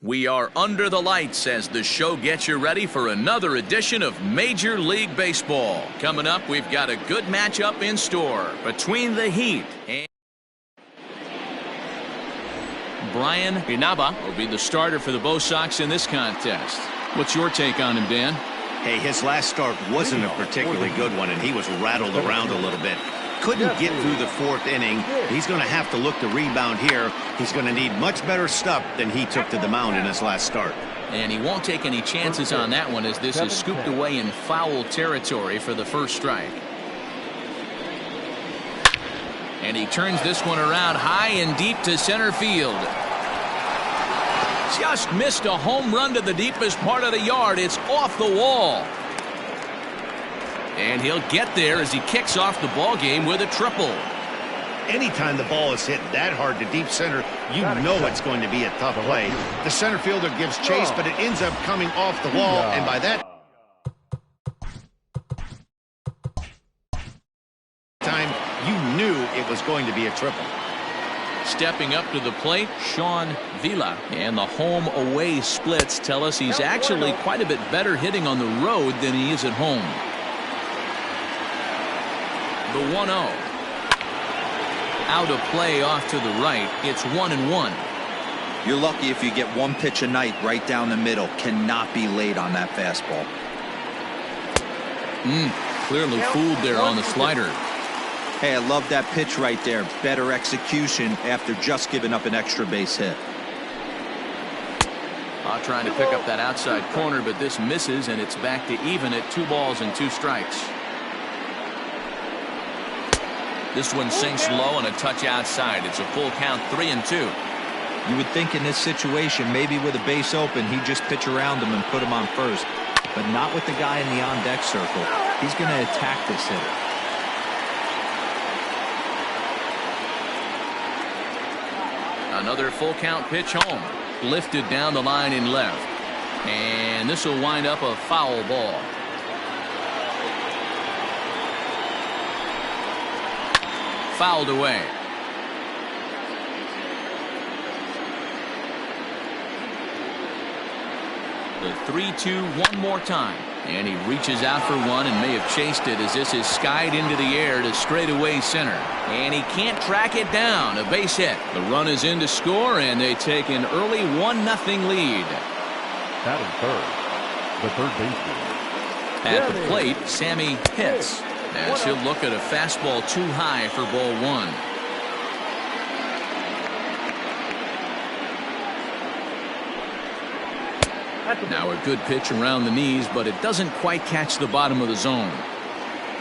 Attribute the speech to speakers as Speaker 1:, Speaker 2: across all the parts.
Speaker 1: We are under the lights as the show gets you ready for another edition of Major League Baseball. Coming up, we've got a good matchup in store between the Heat and Brian Inaba will be the starter for the Bo Sox in this contest. What's your take on him, Dan?
Speaker 2: Hey, his last start wasn't a particularly good one, and he was rattled around a little bit. Couldn't get through the fourth inning. He's going to have to look to rebound here. He's going to need much better stuff than he took to the mound in his last start.
Speaker 1: And he won't take any chances on that one as this is scooped away in foul territory for the first strike. And he turns this one around high and deep to center field. Just missed a home run to the deepest part of the yard. It's off the wall. And he'll get there as he kicks off the ball game with a triple.
Speaker 2: Anytime the ball is hit that hard to deep center, you know it's going to be a tough play. The center fielder gives chase, but it ends up coming off the wall, and by that time, you knew it was going to be a triple.
Speaker 1: Stepping up to the plate, Sean Vila. And the home-away splits tell us he's actually quite a bit better hitting on the road than he is at home. The 1-0. Out of play off to the right. It's 1-1.
Speaker 3: You're lucky if you get one pitch a night right down the middle. Cannot be late on that fastball.
Speaker 1: Clearly fooled there on the slider.
Speaker 3: Hey, I love that pitch right there. Better execution after just giving up an extra base hit.
Speaker 1: Trying to pick up that outside corner, but this misses, and it's back to even at 2 balls and 2 strikes. This one sinks low and a touch outside. It's a full count, 3-2.
Speaker 3: You would think in this situation, maybe with a base open, he'd just pitch around him and put him on first. But not with the guy in the on-deck circle. He's going to attack this hitter.
Speaker 1: Another full count pitch home. Lifted down the line in left. And this will wind up a foul ball. Fouled away. The 3-2 one more time. And he reaches out for one and may have chased it as this is skied into the air to straightaway center. And he can't track it down. A base hit. The run is in to score, and they take an early 1-0 lead.
Speaker 4: Batting third, the third baseman.
Speaker 1: At the plate, Sammy hits. As he'll look at a fastball too high for ball 1. Now a good pitch around the knees, but it doesn't quite catch the bottom of the zone.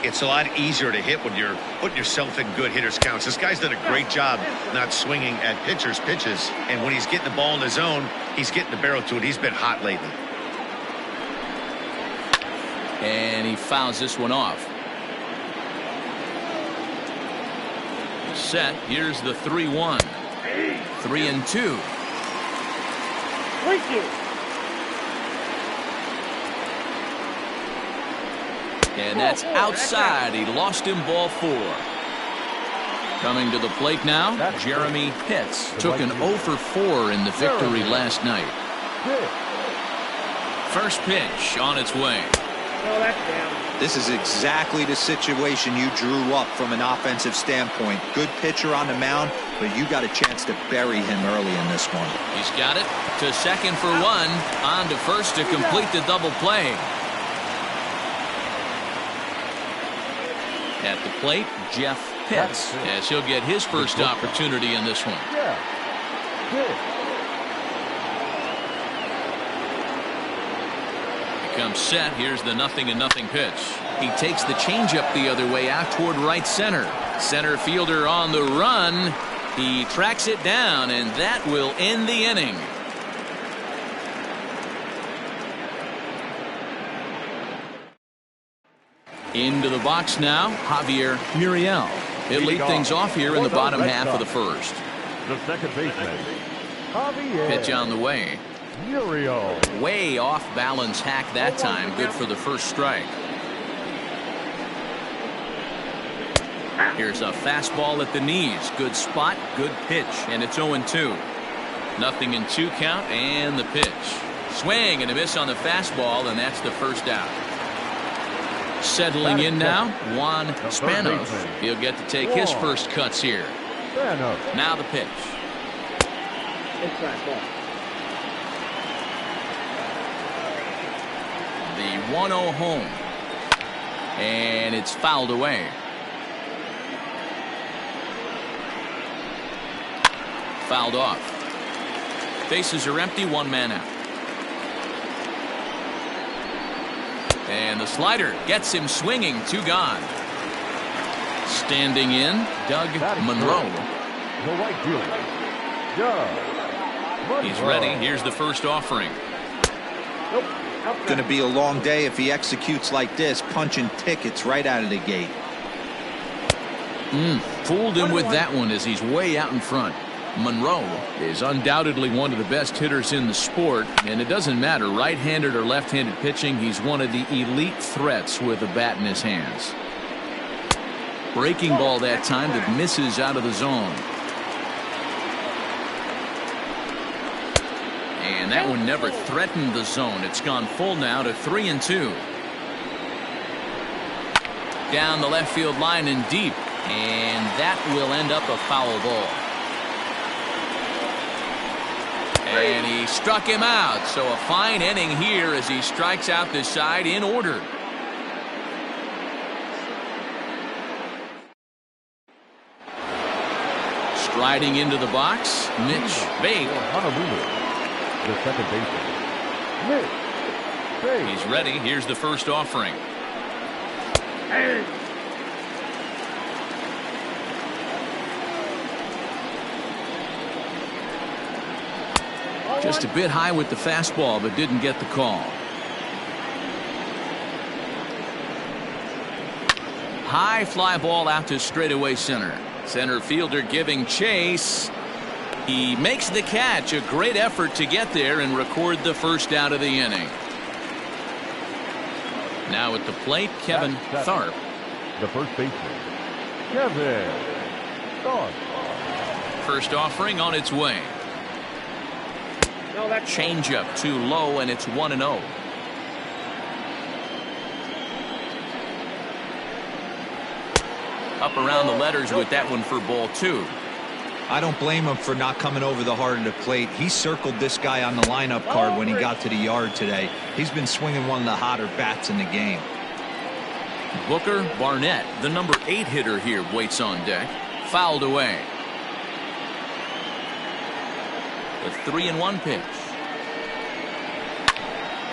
Speaker 2: It's a lot easier to hit when you're putting yourself in good hitters counts. This guy's done a great job not swinging at pitchers' pitches, and when he's getting the ball in the zone, he's getting the barrel to it. He's been hot lately.
Speaker 1: And he fouls this one off. Set. Here's the 3-1. 3-2.
Speaker 5: Thank you.
Speaker 1: And that's outside. He lost him ball 4. Coming to the plate now, Jeremy Pitts took an 0 for 4 in the victory last night. First pitch on its way.
Speaker 5: Oh, that's down.
Speaker 3: This is exactly the situation you drew up from an offensive standpoint. Good pitcher on the mound, but you got a chance to bury him early in this one.
Speaker 1: He's got it to second for 1. On to first to complete the double play. At the plate, Jeff Pitts, as he'll get his first opportunity in this one. Comes set. Here's the 0-0 pitch. He takes the changeup the other way out toward right center. Center fielder on the run. He tracks it down, and that will end the inning. Into the box now, Javier Muriel. He'll lead things off here in the bottom half of the first.
Speaker 4: The second baseman, Javier.
Speaker 1: Pitch on the way.
Speaker 4: Muriel.
Speaker 1: Way off balance hack that time. Good for the first strike. Here's a fastball at the knees. Good spot, good pitch, and it's 0-2. Nothing in 2 count, and the pitch. Swing and a miss on the fastball, and that's the first out. Settling in now, Juan Spanos. He'll get to take his first cuts here. Now the pitch. The 1-0 home. And it's fouled away. Fouled off. Bases are empty, 1 man out. And the slider gets him swinging, 2 gone. Standing in, Doug Monroe.
Speaker 4: The right fielder, Doug.
Speaker 1: He's ready. Here's the first offering.
Speaker 3: Going to be a long day if he executes like this, punching tickets right out of the gate.
Speaker 1: Fooled him with that one as he's way out in front. Monroe is undoubtedly one of the best hitters in the sport, and it doesn't matter right-handed or left-handed pitching. He's one of the elite threats with a bat in his hands. Breaking ball that time that misses out of the zone. And that one never threatened the zone. It's gone full now to 3-2. Down the left field line and deep, and that will end up a foul ball. And he struck him out, so a fine inning here as he strikes out this side in order. Striding into the box, Mitch Babe.
Speaker 4: Honolulu, the second baseman, Mitch Babe.
Speaker 1: He's ready. Here's the first offering. Just a bit high with the fastball, but didn't get the call. High fly ball out to straightaway center. Center fielder giving chase. He makes the catch. A great effort to get there and record the first out of the inning. Now at the plate, Kevin Tharp.
Speaker 4: The first baseman, Kevin Tharp.
Speaker 1: First offering on its way. Changeup too low, and it's 1-0. Up around the letters with that one for ball 2.
Speaker 3: I don't blame him for not coming over the heart of the plate. He circled this guy on the lineup card when he got to the yard today. He's been swinging one of the hotter bats in the game.
Speaker 1: Booker Barnett, the number 8 hitter here, waits on deck. Fouled away. The 3-1 pitch.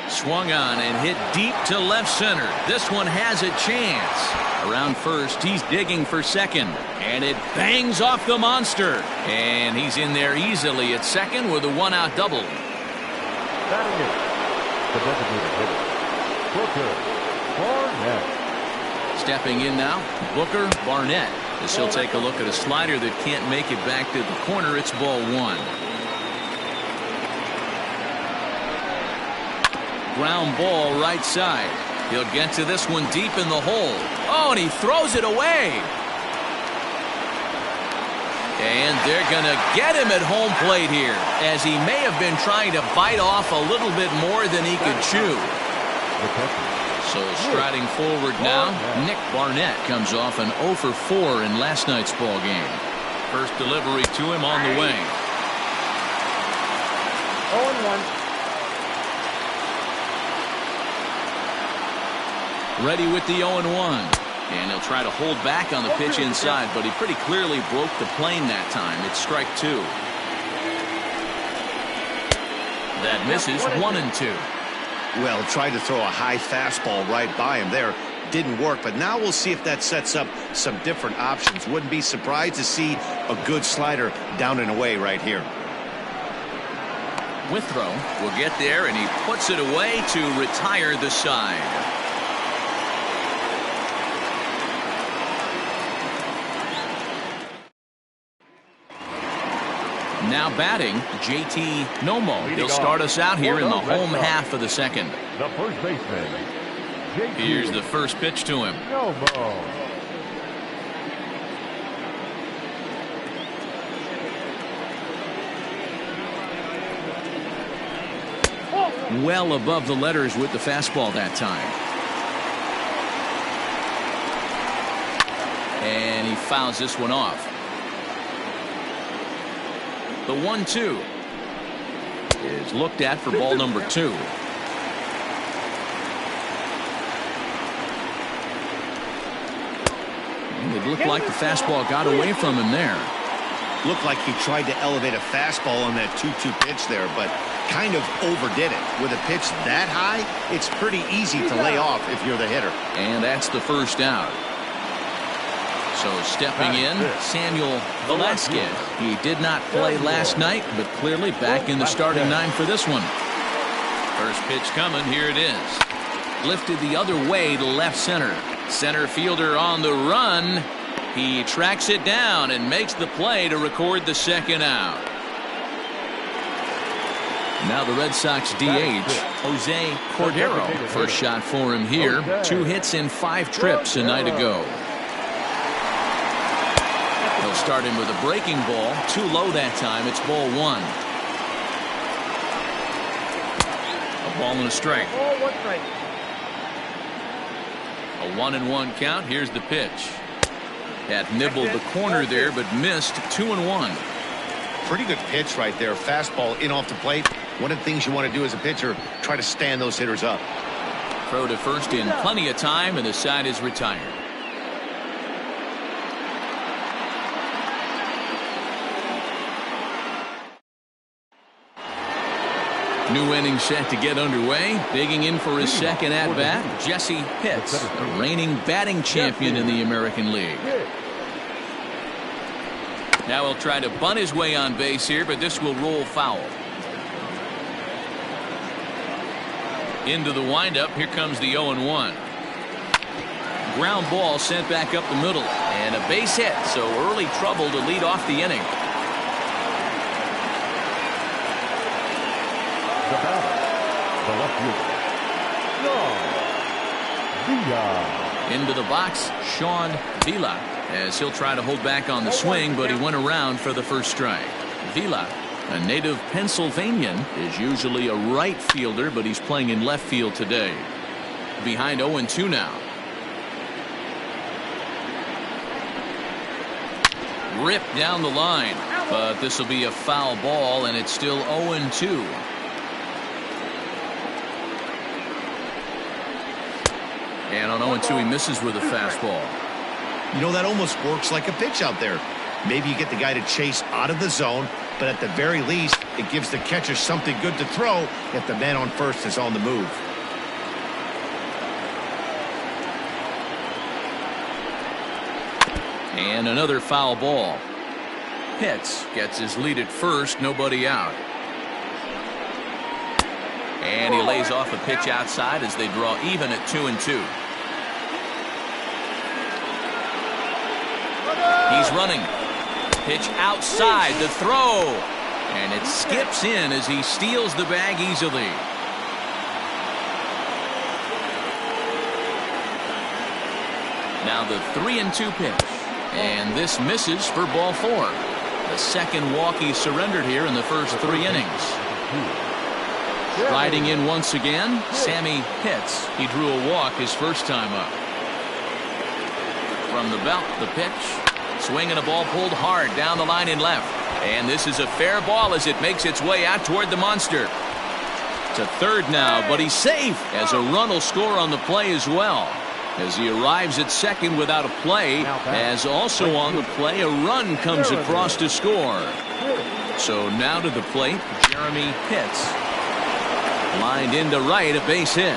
Speaker 1: Swung on and hit deep to left center. This one has a chance. Around first, he's digging for second. And it bangs off the monster. And he's in there easily at second with a 1-out double.
Speaker 4: Batting it, the designated hitter, Booker Barnett.
Speaker 1: Stepping in now, Booker Barnett. As he'll take a look at a slider that can't make it back to the corner. It's ball 1. Ground ball right side. He'll get to this one deep in the hole. Oh, and he throws it away. And they're going to get him at home plate here, as he may have been trying to bite off a little bit more than he could chew. So striding forward now, Nick Barnett comes off an 0 for 4 in last night's ball game. First delivery to him on the way.
Speaker 5: 0-1.
Speaker 1: Ready with the 0-1. And he'll try to hold back on the pitch inside, but he pretty clearly broke the plane that time. It's strike 2. That misses 1-2.
Speaker 2: Well, tried to throw a high fastball right by him there. Didn't work, but now we'll see if that sets up some different options. Wouldn't be surprised to see a good slider down and away right here.
Speaker 1: Withrow will get there, and he puts it away to retire the side. Now batting, JT Nomo. He'll start us out here in the home half of the second.
Speaker 4: The first baseman, JT.
Speaker 1: Here's the first pitch to him.
Speaker 4: Nomo.
Speaker 1: well above the letters with the fastball that time. And he fouls this one off. The 1-2 is looked at for ball number 2. And it looked like the fastball got away from him there.
Speaker 2: Looked like he tried to elevate a fastball on that 2-2 pitch there, but kind of overdid it. With a pitch that high, it's pretty easy to lay off if you're the hitter.
Speaker 1: And that's the first out. So stepping in, Samuel Velasquez. He did not play last night, but clearly back in the starting 9 for this one. First pitch coming. Here it is. Lifted the other way to left center. Center fielder on the run. He tracks it down and makes the play to record the second out. Now the Red Sox DH, Jose Cordero. First shot for him here. 2 hits in 5 trips a night ago. He'll start him with a breaking ball. Too low that time. It's ball 1. A ball and a strike. A 1-1 count. Here's the pitch. That nibbled the corner there, but missed. 2-1.
Speaker 2: Pretty good pitch right there. Fastball in off the plate. One of the things you want to do as a pitcher, try to stand those hitters up.
Speaker 1: Throw to first in plenty of time, and the side is retired. New inning set to get underway. Digging in for his second at-bat, Jesse Pitts, the reigning batting champion in the American League. Now he'll try to bunt his way on base here, but this will roll foul. Into the windup. Here comes the 0-1. Ground ball sent back up the middle. And a base hit, so early trouble to lead off the inning.
Speaker 4: The batter, the left fielder,
Speaker 1: Into the box, Sean Vila, as he'll try to hold back on the swing, but he went around for the first strike. Vila, a native Pennsylvanian, is usually a right fielder, but he's playing in left field today. Behind 0-2 now. Ripped down the line, but this will be a foul ball, and it's still 0-2. And on 0-2, he misses with a fastball.
Speaker 2: You know, that almost works like a pitch out there. Maybe you get the guy to chase out of the zone, but at the very least, it gives the catcher something good to throw if the man on first is on the move.
Speaker 1: And another foul ball. Pitts gets his lead at first, nobody out. And he lays off a pitch outside as they draw even at 2-2. He's running. Pitch outside, the throw. And it skips in as he steals the bag easily. Now the 3-2 pitch. And this misses for ball 4. The second walk he surrendered here in the first 3 innings. Riding in once again, Sammy Pitts. He drew a walk his first time up. From the belt, the pitch. Swinging a ball pulled hard down the line in left. And this is a fair ball as it makes its way out toward the monster. To third now, but he's safe as a run will score on the play as well. As he arrives at second without a play, as also on the play, a run comes across to score. So now to the plate, Jeremy Pitts. Lined into right, a base hit.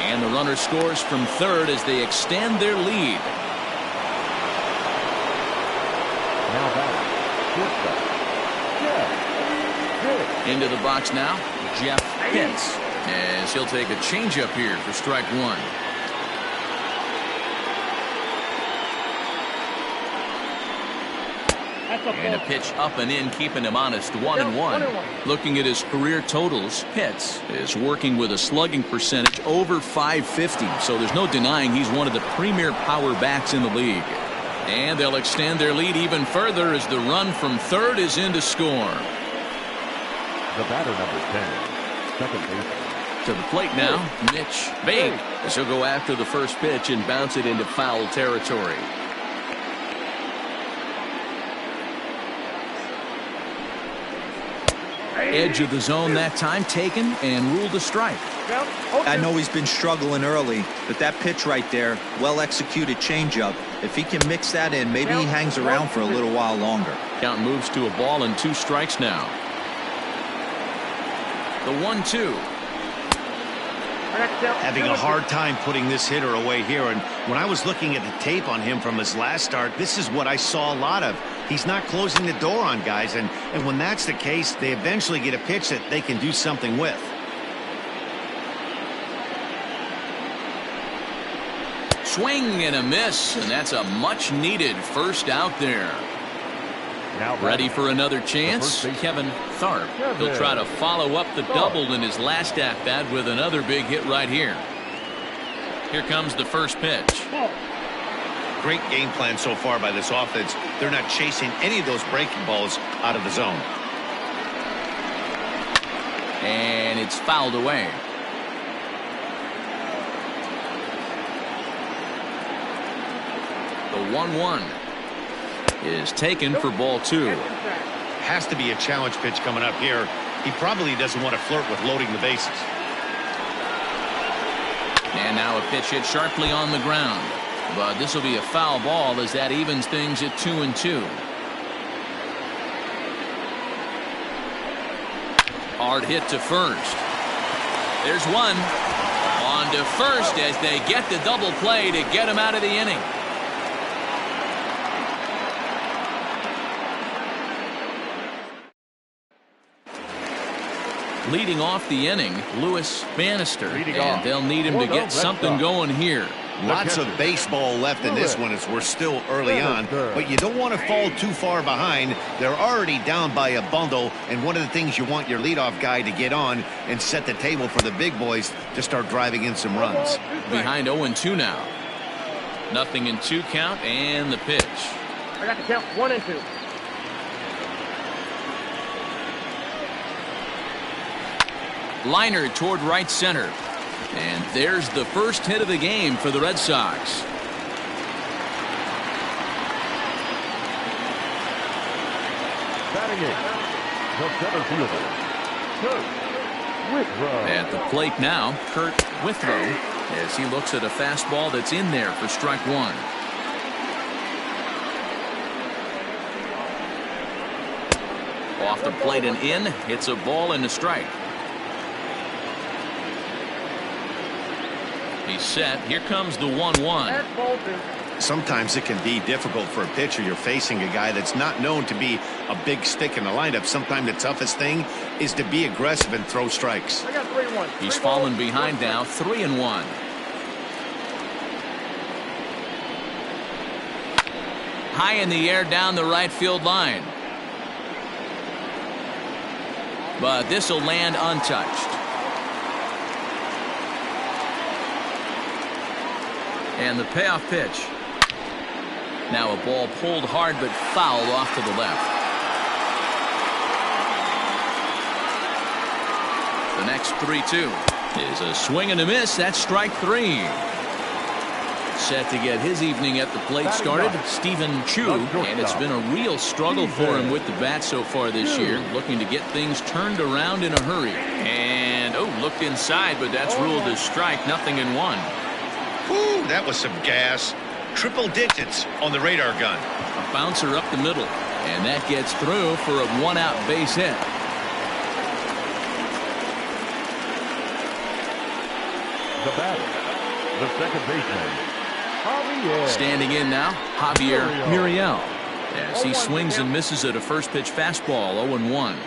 Speaker 1: And the runner scores from third as they extend their lead.
Speaker 4: now batting, shortstop,
Speaker 1: Into the box now, Jeff Pitts, as he'll take a changeup here for strike 1. And a pitch up and in, keeping him honest, 1-1. Looking at his career totals, Pitts is working with a slugging percentage over .550, so there's no denying he's one of the premier power bats in the league. And they'll extend their lead even further as the run from third is in to score.
Speaker 4: The batter, number 10, second baseman,
Speaker 1: To the plate now, Mitch Babe. As he'll go after the first pitch and bounce it into foul territory. Edge of the zone that time taken and ruled a strike.
Speaker 3: I know he's been struggling early, but that pitch right there, well-executed changeup, if he can mix that in, maybe he hangs around for a little while longer.
Speaker 1: Count moves to a ball and 2 strikes now. The 1-2.
Speaker 2: Having a hard time putting this hitter away here, and when I was looking at the tape on him from his last start, this is what I saw a lot of. He's not closing the door on guys, and when that's the case, they eventually get a pitch that they can do something with.
Speaker 1: Swing and a miss, and that's a much needed first out there.
Speaker 4: Now
Speaker 1: ready for another chance. Kevin Tharp. He'll try to follow up the double in his last at bat with another big hit right here. Here comes the first pitch.
Speaker 2: Great game plan so far by this offense. They're not chasing any of those breaking balls out of the zone.
Speaker 1: And it's fouled away. The 1-1 is taken for ball 2.
Speaker 2: Has to be a challenge pitch coming up here. He probably doesn't want to flirt with loading the bases.
Speaker 1: And now a pitch hit sharply on the ground. But this will be a foul ball as that evens things at 2-2. Hard hit to first. There's one. On to first as they get the double play to get him out of the inning. Leading off the inning, Lewis Bannister, and they'll need him to get something going here.
Speaker 2: Lots of baseball left in this one as we're still early on, but you don't want to fall too far behind. They're already down by a bundle, and one of the things you want your leadoff guy to get on and set the table for the big boys to start driving in some runs.
Speaker 1: Behind 0-2 now. Nothing in 2 count, and the pitch.
Speaker 5: I got the count 1-2.
Speaker 1: Liner toward right center. And there's the first hit of the game for the Red Sox.
Speaker 4: Batting in, the center fielder, Kurt Withrow.
Speaker 1: At the plate now, Kurt Withrow, as he looks at a fastball that's in there for strike 1. Off the plate and in, it's a ball and a strike. He's set. Here comes the 1-1.
Speaker 2: Sometimes it can be difficult for a pitcher. You're facing a guy that's not known to be a big stick in the lineup. Sometimes the toughest thing is to be aggressive and throw strikes.
Speaker 5: I got 3-1.
Speaker 1: He's fallen behind now, 3-1. High in the air down the right field line. But this will land untouched. And the payoff pitch. Now a ball pulled hard but fouled off to the left. The next 3-2 is a swing and a miss. That's strike 3. Set to get his evening at the plate started, Stephen Chu, and it's been a real struggle for him with the bat so far this year, looking to get things turned around in a hurry. And looked inside, but that's ruled as strike. Nothing in 1.
Speaker 2: Ooh, that was some gas. Triple digits on the radar gun.
Speaker 1: A bouncer up the middle, and that gets through for a 1-out base hit.
Speaker 4: The batter, the second baseman, Javier.
Speaker 1: Standing in now, Javier Muriel, as he swings and misses at a first pitch fastball. 0-1.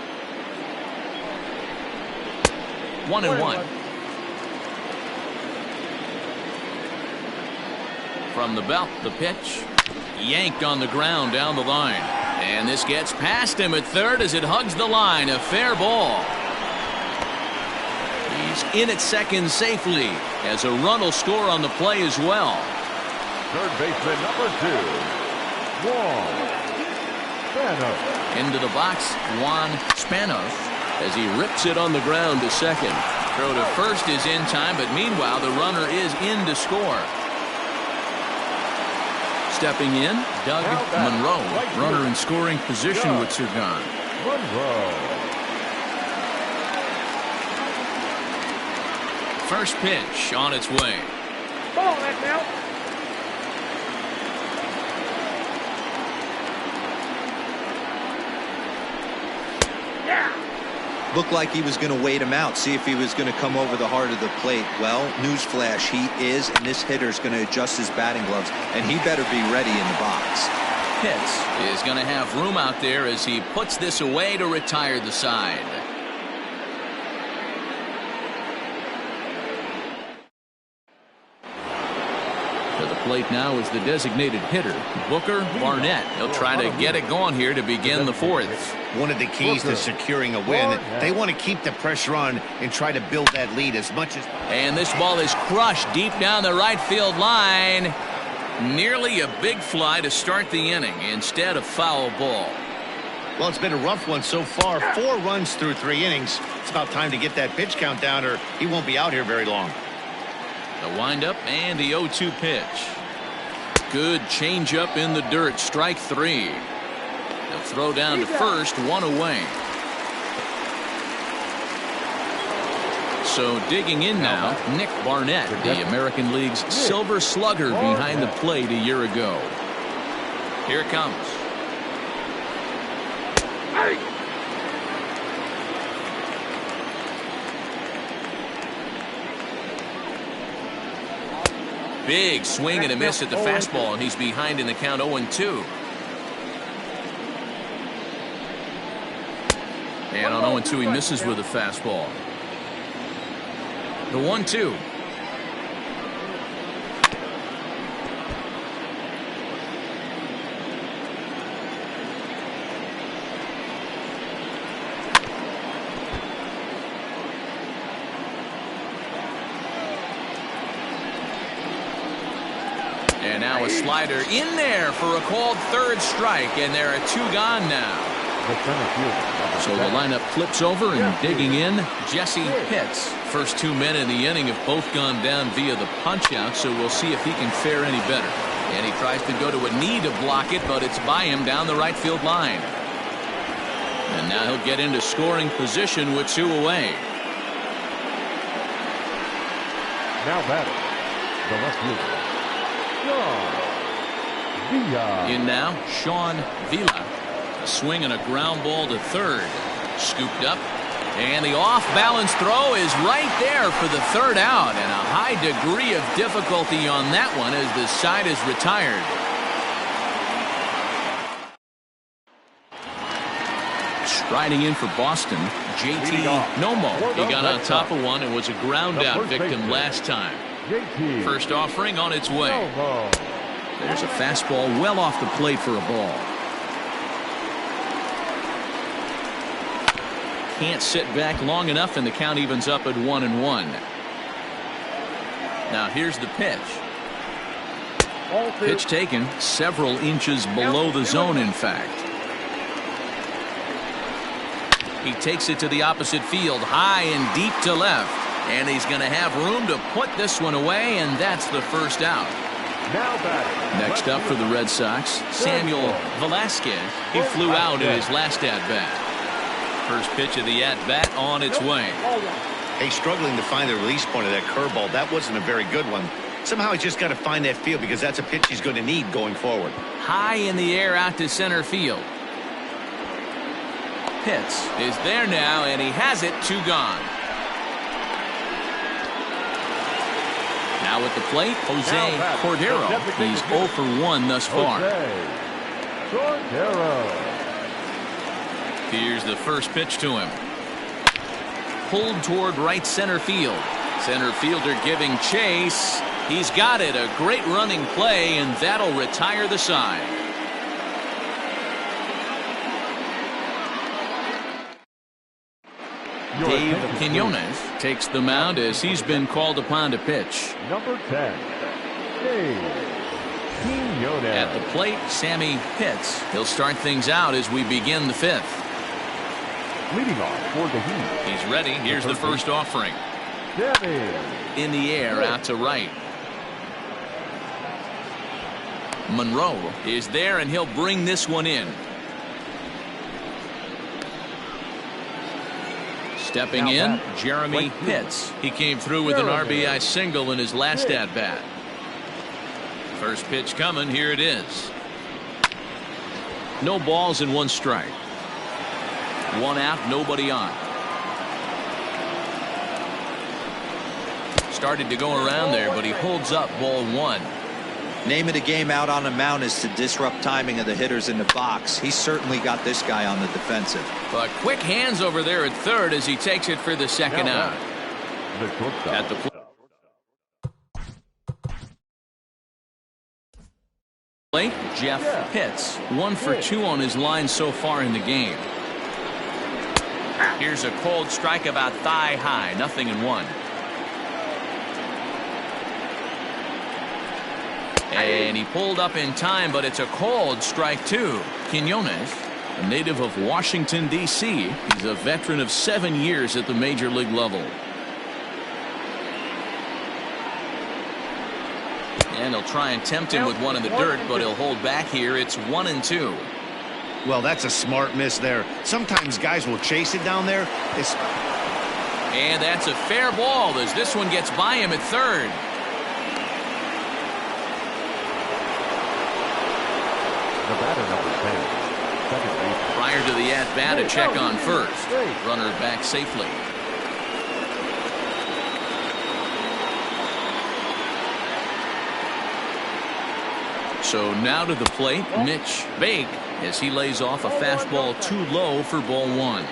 Speaker 1: 1-1. From the belt, the pitch yanked on the ground down the line, and this gets past him at third as it hugs the line. A fair ball. He's in at second safely as a run will score on the play as well.
Speaker 4: Third baseman number 2, Juan Spanos.
Speaker 1: Into the box, Juan Spanos, as he rips it on the ground to second. Throw to first is in time, but meanwhile the runner is in to score. Stepping in, Doug Monroe, runner in scoring position with two gone. First pitch on its way.
Speaker 5: Ball back now.
Speaker 3: Looked like he was going to wait him out, see if he was going to come over the heart of the plate. Well, newsflash, he is, and this hitter's going to adjust his batting gloves, and he better be ready in the box.
Speaker 1: Pitts is going to have room out there as he puts this away to retire the side. To the plate now is the designated hitter, Booker Barnett. He'll try to get it going here to begin the fourth.
Speaker 2: One of the keys to securing a win, they want to keep the pressure on and try to build that lead as much as.
Speaker 1: And this ball is crushed deep down the right field line. Nearly a big fly to start the inning instead of foul ball.
Speaker 2: Well, it's been a rough one so far. 4 runs through 3 innings. It's about time to get that pitch count down or he won't be out here very long.
Speaker 1: The windup and the 0-2 pitch. Good changeup in the dirt. Strike 3. They'll throw down to first, 1 away. So digging in now, Nick Barnett, the American League's Silver Slugger behind the plate a year ago. Here it comes. Big swing and a miss at the fastball, and he's behind in the count 0-2. And on 0-2 he misses with a fastball. The 1-2. And now a slider in there for a called third strike, and there are 2 gone now. So the lineup flips over, and digging in, Jesse Pitts. First 2 men in the inning have both gone down via the punch-out, so we'll see if he can fare any better. And he tries to go to a knee to block it, but it's by him down the right field line. And now he'll get into scoring position with 2 away.
Speaker 4: Now batting, the left fielder, Sean Villa.
Speaker 1: In now, Sean Villa. A swing and a ground ball to third. Scooped up. And the off-balance throw is right there for the third out. And a high degree of difficulty on that one as the side is retired. Striding in for Boston, JT Nomo. He got on top of one and was a ground-out victim last time. First offering on its way. There's a fastball well off the plate for a ball. Can't sit back long enough, and the count evens up at 1-1. Now here's the pitch. Pitch taken several inches below the zone, in fact. He takes it to the opposite field, high and deep to left. And he's going to have room to put this one away, and that's the first out. Next up for the Red Sox, Samuel Velasquez. He flew out in his last at-bat. First pitch of the at-bat on its way.
Speaker 2: Hey, struggling to find the release point of that curveball. That wasn't a very good one. Somehow he's just got to find that field because that's a pitch he's going to need going forward.
Speaker 1: High in the air out to center field. Pitts is there now, and he has it. 2 gone. Now at the plate, Jose Cordero. He's 0 for 1 thus far. Here's the first pitch to him. Pulled toward right center field. Center fielder giving chase. He's got it. A great running play, and that'll retire the side. Dave Quinones takes the mound as he's been called upon to pitch.
Speaker 4: Number 10, Dave Quinones.
Speaker 1: At the plate, Sammy Pitts. He'll start things out as we begin the 5th.
Speaker 4: Leading off for the Heat.
Speaker 1: He's ready. Here's the first offering.
Speaker 4: Danny.
Speaker 1: In the air, out to right. Monroe is there, and he'll bring this one in. Stepping in, Jeremy Pitts. He came through with an RBI single in his last at-bat. First pitch coming. Here it is. No balls and one strike. One out, nobody on. Started to go around there, but he holds up ball one.
Speaker 3: Name of the game out on the mound is to disrupt timing of the hitters in the box. He's certainly got this guy on the defensive.
Speaker 1: But quick hands over there at third as he takes it for the second out. At the plate, Jeff Pitts. 1 for 2 on his line so far in the game. Here's a cold strike about thigh high. 0-1. And he pulled up in time, but it's a called strike 2. Quinones, a native of Washington, D.C. He's a veteran of 7 years at the major league level. And he'll try and tempt him with one in the dirt, but he'll hold back here. It's 1-2.
Speaker 2: Well, that's a smart miss there. Sometimes guys will chase it down there.
Speaker 1: And that's a fair ball as this one gets by him at third.
Speaker 4: The batter, number 10. Second base.
Speaker 1: Prior to the at-bat, a check on first. Runner back safely. So now to the plate, Mitch Bake, as he lays off a fastball too low for ball one.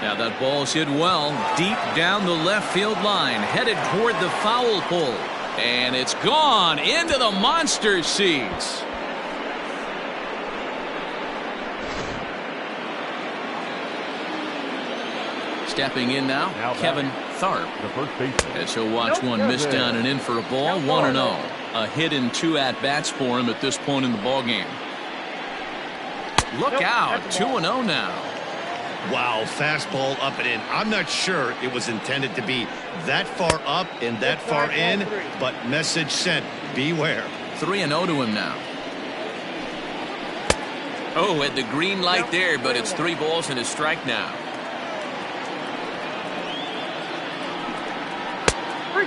Speaker 1: Now that ball's hit well, deep down the left field line, headed toward the foul pole. And it's gone into the monster seats. Stepping in now Kevin Tharp.
Speaker 4: The first baseman.
Speaker 1: As he'll watch one miss down and in for a ball. 1-0. A hit in 2 at-bats for him at this point in the ballgame. Look out. 2-0 now.
Speaker 2: Wow, fastball up and in. I'm not sure it was intended to be that far up and that far in, but message sent. Beware.
Speaker 1: 3-0 to him now. Oh, at the green light there, but it's 3 balls and a strike now.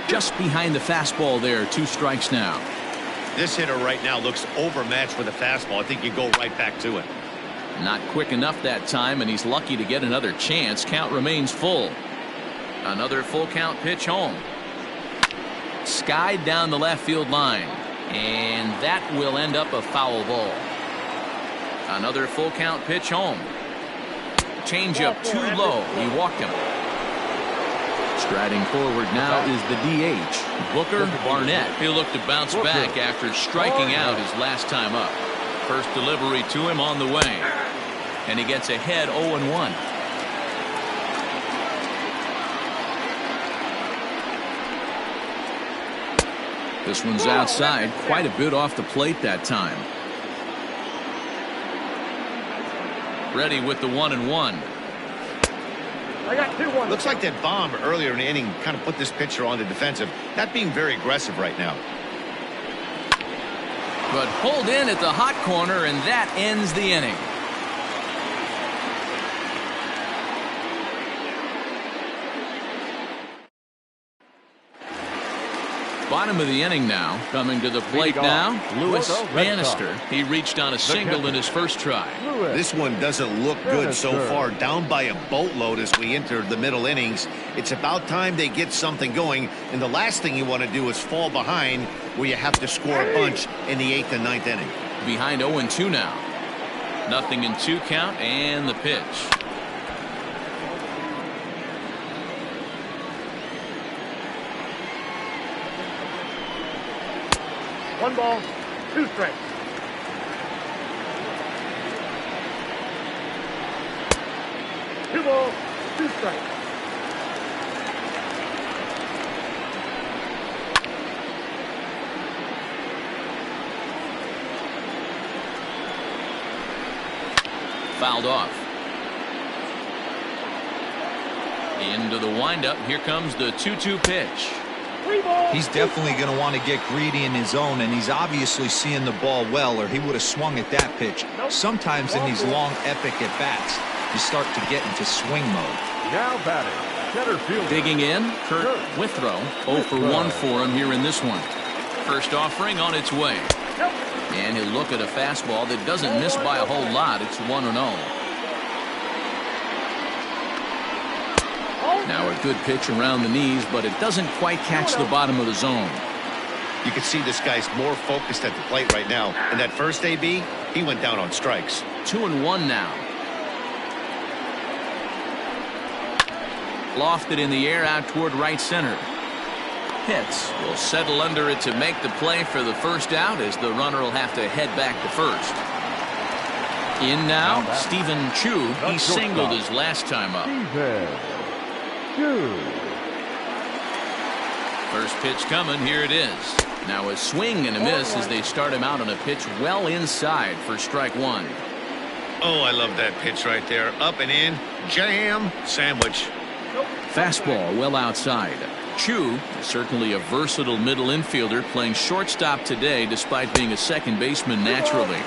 Speaker 1: Just behind the fastball there. 2 strikes now.
Speaker 2: This hitter right now looks overmatched with a fastball. I think you go right back to it.
Speaker 1: Not quick enough that time, and he's lucky to get another chance. Count remains full. Another full count pitch home. Skied down the left field line, and that will end up a foul ball. Another full count pitch home. Changeup too low. He walked him. Striding forward now is the DH, Booker Barnett. He'll look to bounce back after striking out his last time up. First delivery to him on the way. And he gets ahead 0-1. This one's outside, quite a bit off the plate that time. Ready with the 1-1.
Speaker 5: I got 2-1.
Speaker 2: Looks like that bomb earlier in the inning kind of put this pitcher on the defensive. Not being very aggressive right now.
Speaker 1: But pulled in at the hot corner, and that ends the inning. Bottom of the inning now. Coming to the plate now, Lewis Bannister. He reached on a single in his first try.
Speaker 2: This one doesn't look good so far. Down by a boatload as we enter the middle innings. It's about time they get something going. And the last thing you want to do is fall behind where you have to score a bunch in the 8th and 9th inning.
Speaker 1: Behind 0-2 now. 0-2 count and the pitch.
Speaker 5: One ball, 2 strikes. Two balls, 2 strikes.
Speaker 1: Fouled off. Into the windup. Here comes the 2-2 pitch.
Speaker 3: He's definitely going to want to get greedy in his zone, and he's obviously seeing the ball well, or he would have swung at that pitch. Sometimes in these long, epic at-bats, you start to get into swing mode.
Speaker 4: Now batting, center fielder.
Speaker 1: Digging in, Kurt Withrow. 0 for 1 for him here in this one. First offering on its way. And he'll look at a fastball that doesn't miss by a whole lot. It's 1-0. Now a good pitch around the knees, but it doesn't quite catch the bottom of the zone.
Speaker 2: You can see this guy's more focused at the plate right now. And that first AB, he went down on strikes.
Speaker 1: 2-1 now. Lofted in the air out toward right center. Pitts will settle under it to make the play for the first out, as the runner will have to head back to first. In now, Stephen Chu. He singled his last time up. First pitch coming. Here it is. Now a swing and a miss as they start him out on a pitch well inside for strike one.
Speaker 2: Oh, I love that pitch right there. Up and in. Jam. Sandwich.
Speaker 1: Fastball well outside. Chu, certainly a versatile middle infielder, playing shortstop today despite being a second baseman naturally.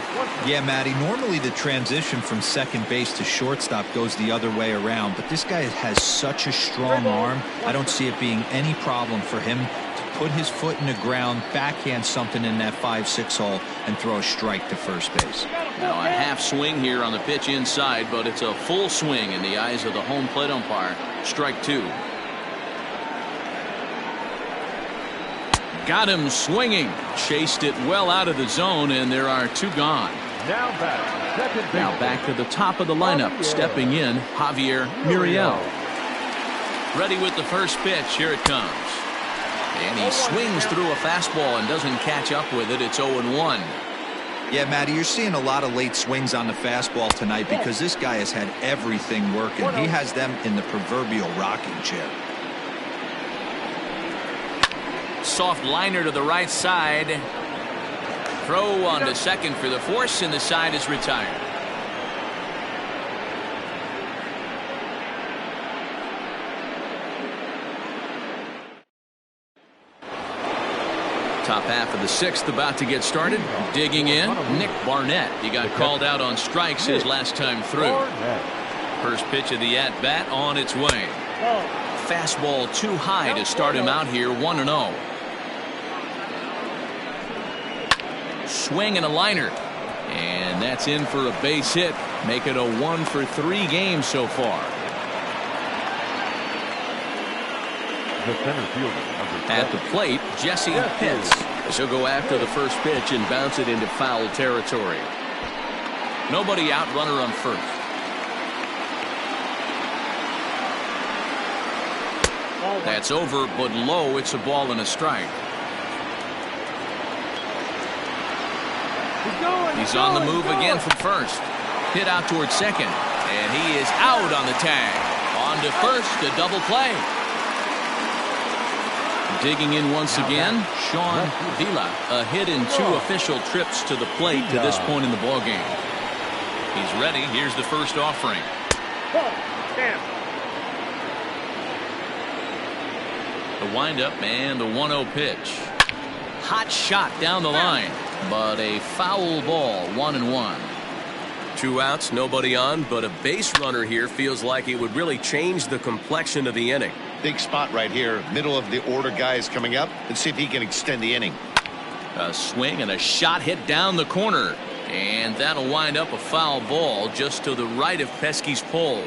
Speaker 3: Yeah, Matty, normally the transition from second base to shortstop goes the other way around, but this guy has such a strong arm. I don't see it being any problem for him to put his foot in the ground, backhand something in that 5-6 hole, and throw a strike to first base.
Speaker 1: Now a half swing here on the pitch inside, but it's a full swing in the eyes of the home plate umpire. Strike two. Got him swinging. Chased it well out of the zone, and there are two gone.
Speaker 4: Now
Speaker 1: back to the top of the lineup. Stepping in, Javier Muriel. Ready with the first pitch. Here it comes. And he swings through a fastball and doesn't catch up with it. It's 0-1.
Speaker 3: Yeah, Matty, you're seeing a lot of late swings on the fastball tonight because this guy has had everything working. He has them in the proverbial rocking chair.
Speaker 1: Soft liner to the right side. Throw on to second for the force, and the side is retired. Top half of the sixth about to get started. Digging in, Nick Barnett. He got called out on strikes his last time through. First pitch of the at-bat on its way. Fastball too high to start him out here. 1-0. Swing and a liner, and that's in for a base hit. Make it a 1 for 3 game so far.
Speaker 4: The center fielder
Speaker 1: at the plate, Jesse Pitts. He'll go after the first pitch and bounce it into foul territory. Nobody out, runner on first. That's over, but low. It's a ball and a strike. He's on the move again from first. Hit out towards second. And he is out on the tag. On to first, a double play. Digging in once again, Sean Vila. A hit in 2 official trips to the plate to this point in the ballgame. He's ready. Here's the first offering. The windup and the 1-0 pitch. Hot shot down the line, but a foul ball. 1-1.
Speaker 6: 2 outs, nobody on, but a base runner here feels like it would really change the complexion of the inning.
Speaker 2: Big spot right here. Middle of the order guy is coming up. Let's see if he can extend the inning.
Speaker 1: A swing and a shot hit down the corner, and that'll wind up a foul ball just to the right of Pesky's pole.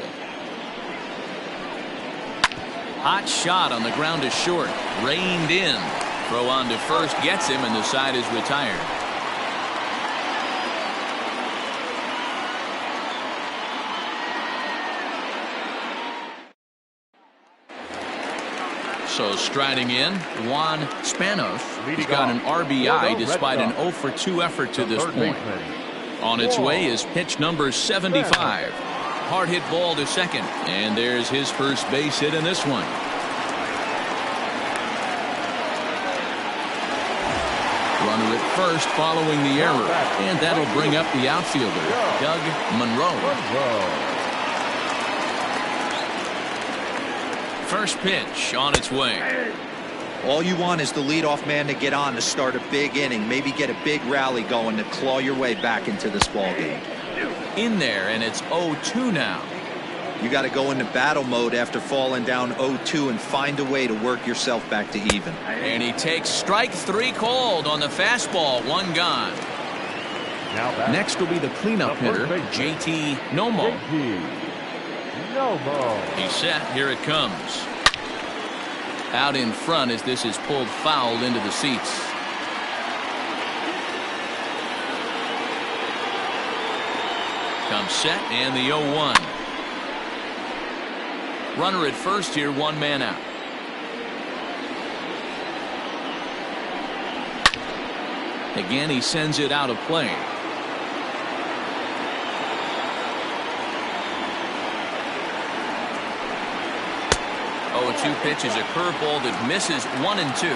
Speaker 1: Hot shot on the ground to short. Reined in. Throw on to first gets him, and the side is retired. So striding in, Juan Spanos. He's got an RBI despite an 0 for 2 effort to this point. On its way is pitch number 75. Hard hit ball to second, and there's his first base hit in this one. Runner at first following the error, and that'll bring up the outfielder, Doug Monroe. First pitch on its way.
Speaker 3: All you want is the leadoff man to get on to start a big inning, maybe get a big rally going to claw your way back into this ball game.
Speaker 1: In there, and it's 0-2 now.
Speaker 3: You got to go into battle mode after falling down 0-2 and find a way to work yourself back to even.
Speaker 1: And he takes strike 3 called on the fastball. 1 gone. Next will be the cleanup hitter, JT Nomo. He's set. Here it comes. Out in front as this is pulled foul into the seats. Comes set and the 0-1. Runner at first here, 1 man out. Again, he sends it out of play. A 2 pitch is a curveball that misses 1 and 2.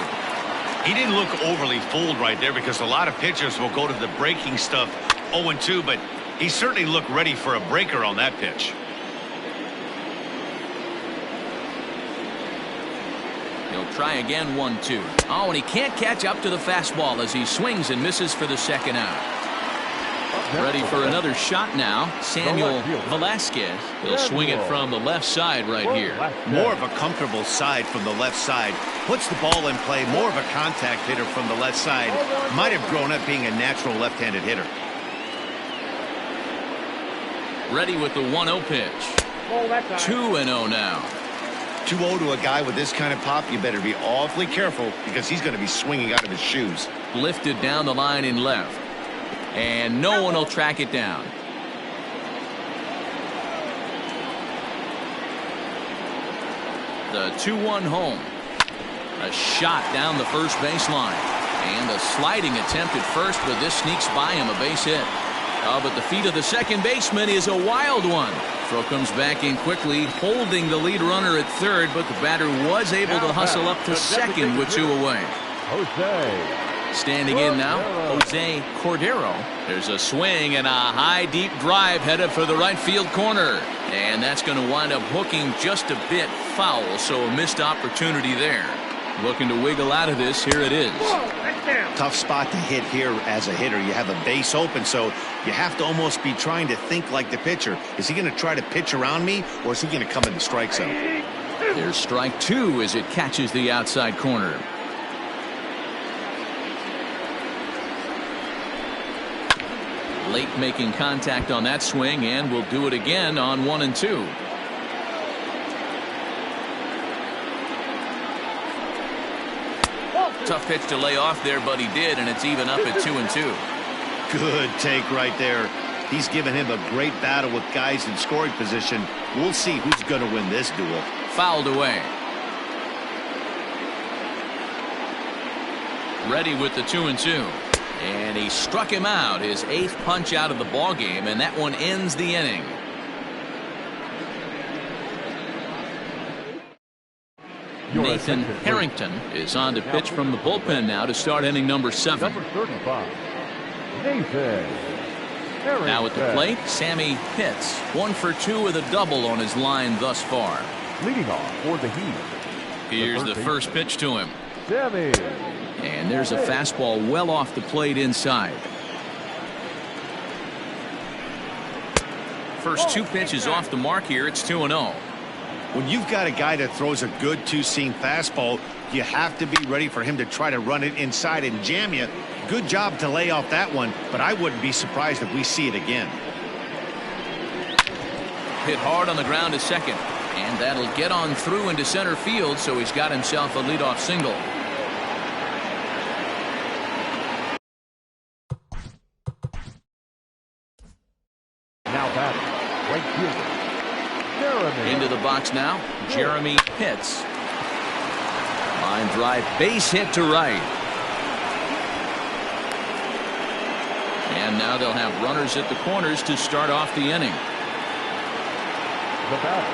Speaker 2: He didn't look overly fooled right there because a lot of pitchers will go to the breaking stuff 0-2, but he certainly looked ready for a breaker on that pitch.
Speaker 1: He'll try again 1-2. Oh, and he can't catch up to the fastball as he swings and misses for the second out. Ready for another shot now. Samuel Velasquez. He'll swing it from the left side right here.
Speaker 2: More of a comfortable side from the left side. Puts the ball in play. More of a contact hitter from the left side. Might have grown up being a natural left-handed hitter.
Speaker 1: Ready with the 1-0 pitch. 2-0 now.
Speaker 2: 2-0 to a guy with this kind of pop, you better be awfully careful because he's going to be swinging out of his shoes.
Speaker 1: Lifted down the line in left. And no one will track it down. The 2-1 home. A shot down the first baseline. And a sliding attempt at first, but this sneaks by him, a base hit. Oh, but the feet of the second baseman is a wild one. Throw comes back in quickly, holding the lead runner at third, but the batter was able to hustle up to second with 2 away. Standing in now, Jose Cordero. There's a swing and a high deep drive headed for the right field corner. And that's going to wind up hooking just a bit foul, so a missed opportunity there. Looking to wiggle out of this. Here it is.
Speaker 2: Tough spot to hit here as a hitter. You have a base open, so you have to almost be trying to think like the pitcher. Is he going to try to pitch around me, or is he going to come in the strike zone?
Speaker 1: There's strike 2 as it catches the outside corner. Late making contact on that swing, and will do it again on 1 and 2. Tough pitch to lay off there, but he did, and it's even up at 2 and 2.
Speaker 2: Good take right there. He's given him a great battle with guys in scoring position. We'll see who's going to win this duel.
Speaker 1: Fouled away. Ready with the 2 and 2. And he struck him out, his 8th punch out of the ball game, and that one ends the inning. Nathan Harrington is on to pitch from the bullpen now to start inning number 7.
Speaker 4: Number 35, Nathan Harrington.
Speaker 1: Now at the plate, Sammy Pitts. 1 for 2 with a double on his line thus far.
Speaker 4: Leading off for the Heat.
Speaker 1: Here's the first pitch to him.
Speaker 4: Sammy.
Speaker 1: And there's a fastball well off the plate inside. First 2 pitches off the mark here. It's 2-0.
Speaker 2: When you've got a guy that throws a good two-seam fastball, you have to be ready for him to try to run it inside and jam you. Good job to lay off that one, but I wouldn't be surprised if we see it again.
Speaker 1: Hit hard on the ground to second, and that'll get on through into center field, so he's got himself a leadoff single.
Speaker 4: Now batting, right fielder.
Speaker 1: Into the box now, Jeremy Pitts. Line drive, base hit to right. And now they'll have runners at the corners to start off the inning.
Speaker 4: The batter,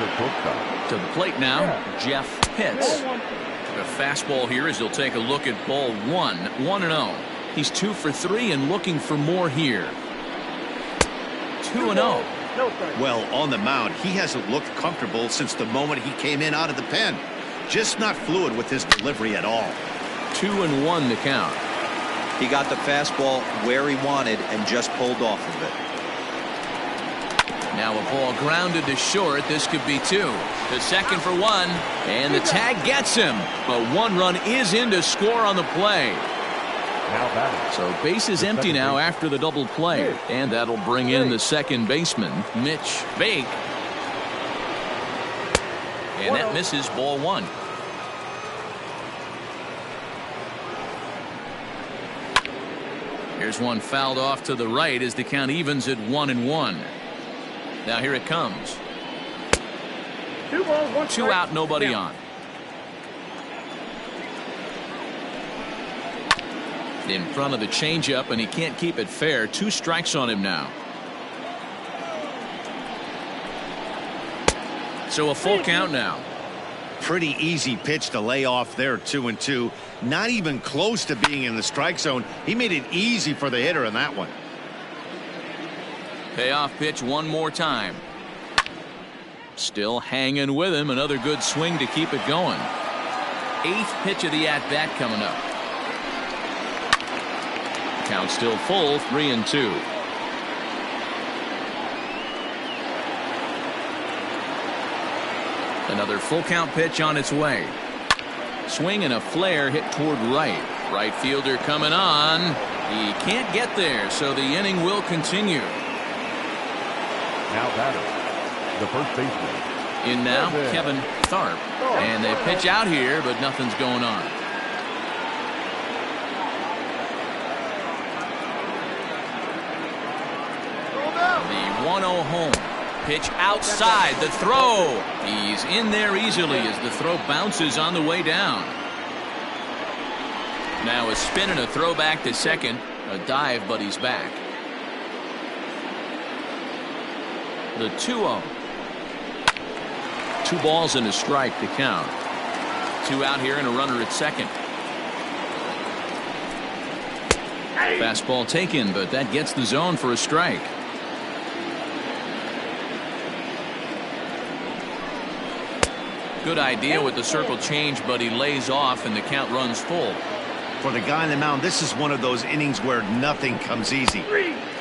Speaker 4: the shortstop.
Speaker 1: To the plate now, Jeff Pitts. A fastball here as he'll take a look at ball 1, 1-0. He's 2 for 3 and looking for more here. 2-0.
Speaker 5: No strike.
Speaker 2: Well, on the mound, he hasn't looked comfortable since the moment he came in out of the pen. Just not fluid with his delivery at all.
Speaker 1: 2-1 the count.
Speaker 3: He got the fastball where he wanted and just pulled off of it.
Speaker 1: Now a ball grounded to short. This could be 2. To second for 1. And the tag gets him. But 1 run is in to score on the play.
Speaker 4: Now batting.
Speaker 1: So base is empty now after the double play. And that'll bring in the second baseman, Mitch Bake. And that misses, ball 1. Here's one fouled off to the right as the count evens at 1-1. Now here it comes.
Speaker 5: 2 balls, 1
Speaker 1: 2
Speaker 5: strike.
Speaker 1: out, nobody
Speaker 5: Yeah.
Speaker 1: on. In front of the changeup, and he can't keep it fair. 2 strikes on him now. So a full count now.
Speaker 2: Pretty easy pitch to lay off there, 2-2. Not even close to being in the strike zone. He made it easy for the hitter in that one.
Speaker 1: Payoff pitch one more time. Still hanging with him. Another good swing to keep it going. 8th pitch of the at-bat coming up. Count still full, 3-2. Another full count pitch on its way. Swing and a flare hit toward right. Right fielder coming on. He can't get there, so the inning will continue.
Speaker 4: Now batting. The first baseman.
Speaker 1: In now, Kevin Tharp. And they pitch out here, but nothing's going on. The 1-0 home. Pitch outside. The throw. He's in there easily as the throw bounces on the way down. Now a spin and a throw back to second. A dive, but he's back. The 2-0. 2 balls and a strike to count. 2 out here and a runner at second. Fastball taken, but that gets the zone for a strike. Good idea with the circle change, but he lays off and the count runs full.
Speaker 2: For the guy on the mound, this is one of those innings where nothing comes easy.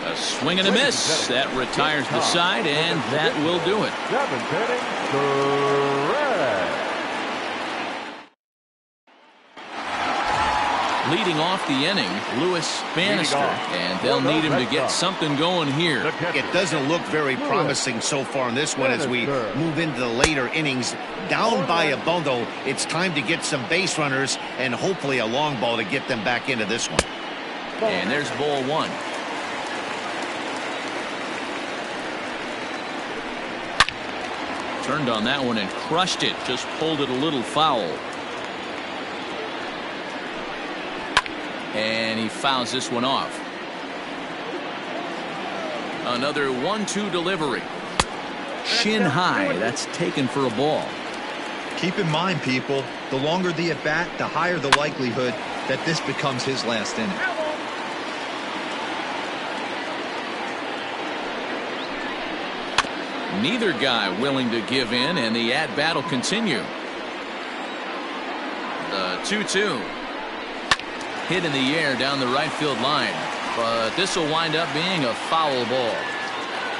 Speaker 1: A swing and a miss. That retires the side, and that will do it.
Speaker 4: 7th inning, correct.
Speaker 1: Leading off the inning, Lewis Bannister, and they'll need him to get something going here.
Speaker 2: It doesn't look very promising so far in this one as we move into the later innings. Down by a bundle, it's time to get some base runners and hopefully a long ball to get them back into this one.
Speaker 1: And there's ball 1. Turned on that one and crushed it. Just pulled it a little foul. And he fouls this one off. Another 1-2 delivery. Shin high. That's taken for a ball.
Speaker 3: Keep in mind, people, the longer the at-bat, the higher the likelihood that this becomes his last inning.
Speaker 1: Neither guy willing to give in, and the at-bat will continue. The 2-2. Hit in the air down the right field line, but this will wind up being a foul ball.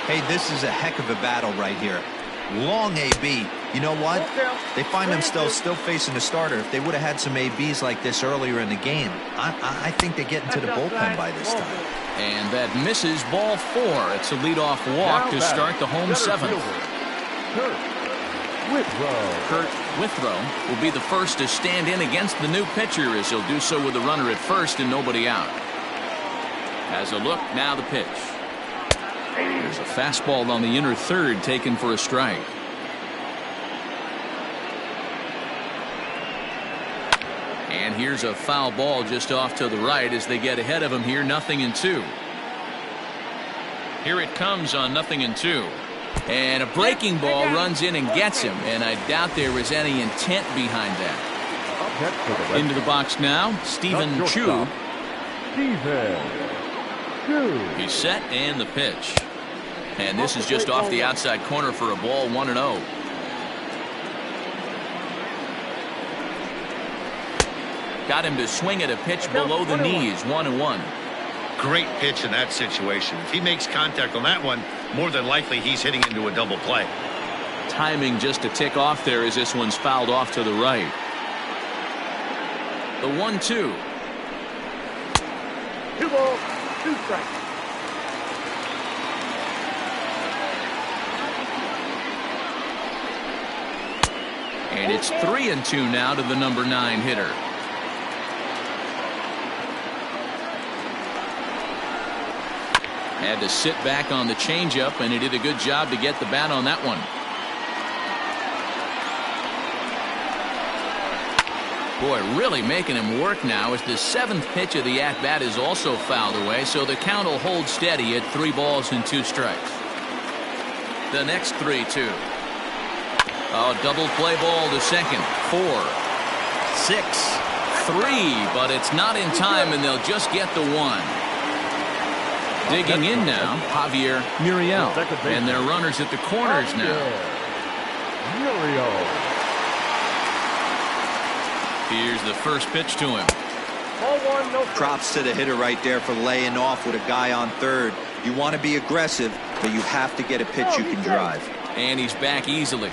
Speaker 3: Hey, this is a heck of a battle right here. Long AB. You know what? They find themselves still facing the starter. If they would have had some ABs like this earlier in the game, I think they get into the bullpen by this time.
Speaker 1: And that misses, ball 4. It's a leadoff walk to start the home 7th. Kurt Withrow will be the first to stand in against the new pitcher, as he'll do so with a runner at first and nobody out. Has a look, now the pitch. There's a fastball on the inner third taken for a strike. And here's a foul ball just off to the right as they get ahead of him here, 0-2. Here it comes on 0-2. And a breaking ball runs in and gets him, and I doubt there was any intent behind that. Into the box now, Stephen Chu. He's set, and the pitch. And this is just off the outside corner for a ball, 1-0. Got him to swing at a pitch below the knees, 1-1.
Speaker 2: Great pitch in that situation. If he makes contact on that one, more than likely he's hitting into a double play.
Speaker 1: Timing just to tick off there as this one's fouled off to the right. The 1-2.
Speaker 5: 2 balls, 2 strikes.
Speaker 1: And it's 3-2 now to the number 9 hitter. Had to sit back on the changeup, and he did a good job to get the bat on that one. Boy, really making him work now as the 7th pitch of the at-bat is also fouled away, so the count will hold steady at 3 balls and 2 strikes. The next 3-2. Oh, double play ball to second. 4, 6, 3, but it's not in time, and they'll just get the 1. Digging in now, Javier Muriel. And they're runners at the corners now.
Speaker 4: Muriel.
Speaker 1: Here's the first pitch to him.
Speaker 5: Ball 1, no strikes.
Speaker 3: Props to the hitter right there for laying off with a guy on third. You want to be aggressive, but you have to get a pitch you can drive.
Speaker 1: And he's back easily.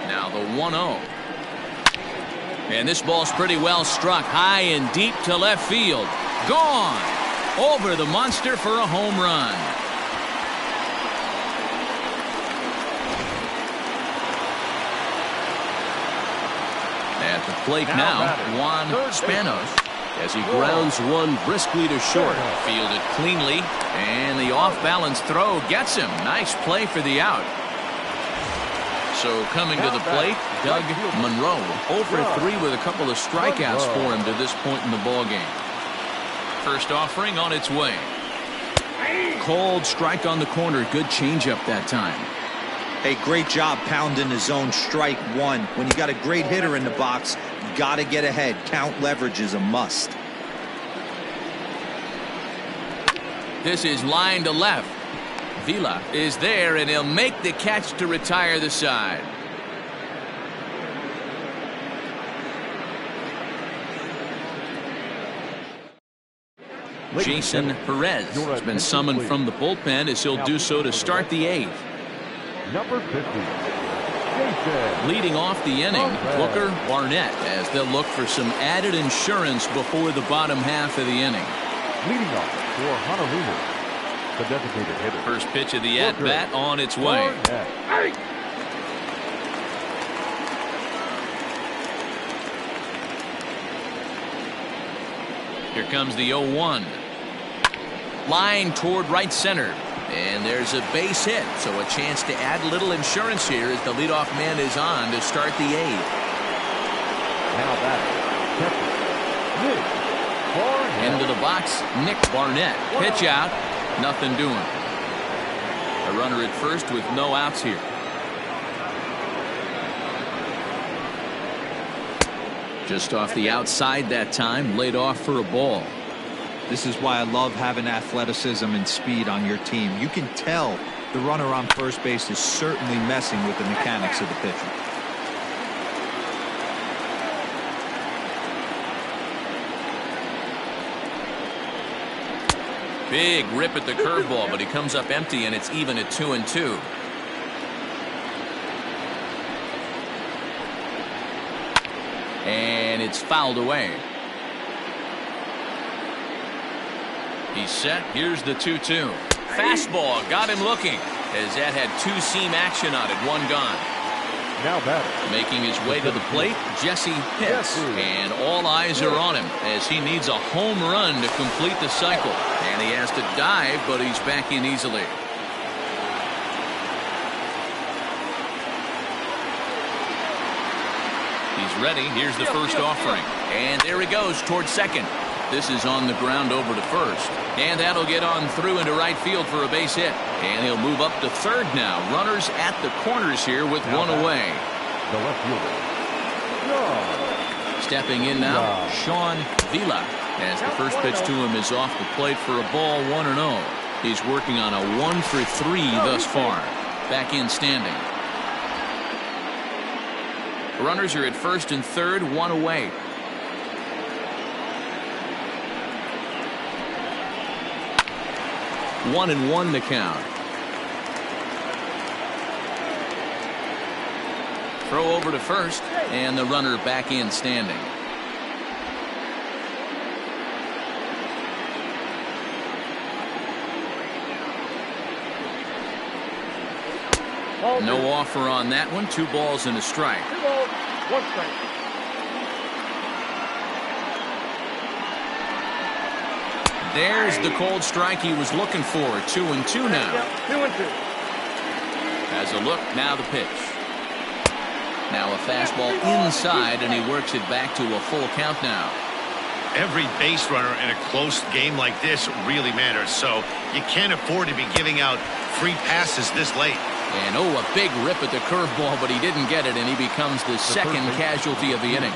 Speaker 1: Now the 1-0. And this ball's pretty well struck high and deep to left field. Gone over the monster for a home run. At the plate now, Juan Spanos, as he grounds one briskly to short. Fielded cleanly, and the off-balance throw gets him. Nice play for the out. So coming to the plate, Doug Monroe, 0 for 3 with a couple of strikeouts for him to this point in the ballgame. First offering on its way. Cold strike on the corner. Good changeup that time.
Speaker 3: Hey, great job pounding the zone. Strike 1. When you got a great hitter in the box, you got to get ahead. Count leverage is a must.
Speaker 1: This is line to left. Vila is there, and he'll make the catch to retire the side. Jason Perez has been summoned from the bullpen as he'll do so to start the 8th.
Speaker 4: Number 50. Jason.
Speaker 1: Leading off the inning, Booker Barnett, as they'll look for some added insurance before the bottom half of the inning.
Speaker 4: Leading off for Honolulu, the designated hitter.
Speaker 1: First pitch of the at-bat on its way. Here comes the 0-1. Line toward right center. And there's a base hit, so a chance to add a little insurance here as the leadoff man is on to start the 8th.
Speaker 4: Now that
Speaker 1: into the box, Nick Barnett. Pitch out, nothing doing. A runner at first with no outs here. Just off the outside that time, laid off for a ball.
Speaker 3: This is why I love having athleticism and speed on your team. You can tell the runner on first base is certainly messing with the mechanics of the pitcher.
Speaker 1: Big rip at the curveball, but he comes up empty, and it's even at 2-2. And it's fouled away. He's set. Here's the 2-2. Fastball got him looking as that had 2-seam action on it. One gone.
Speaker 4: now batter.
Speaker 1: Making his way to the plate, Jesse Pitts. And all eyes are on him as he needs a home run to complete the cycle. And he has to dive, but he's back in easily. He's ready. Here's the first offering. And there he goes towards second. This is on the ground over to first. And that'll get on through into right field for a base hit. And he'll move up to third now. Runners at the corners here with one away.
Speaker 4: The left fielder.
Speaker 1: Stepping in now, Sean Vila. As the first pitch to him is off the plate for a ball, 1-0. He's working on a 1 for 3 thus far. Back in standing. Runners are at first and third, 1 away. One and one the count. Throw over to first, and the runner back in standing. No offer on that one. 2 balls and a strike.
Speaker 5: 2 balls, 1 strike.
Speaker 1: There's the cold strike he was looking for. 2-2 now.
Speaker 5: 2-2.
Speaker 1: Has a look. Now the pitch. Now a fastball inside, and he works it back to a full count now.
Speaker 2: Every base runner in a close game like this really matters, so you can't afford to be giving out free passes this late.
Speaker 1: And a big rip at the curveball, but he didn't get it, and he becomes the second casualty of the inning.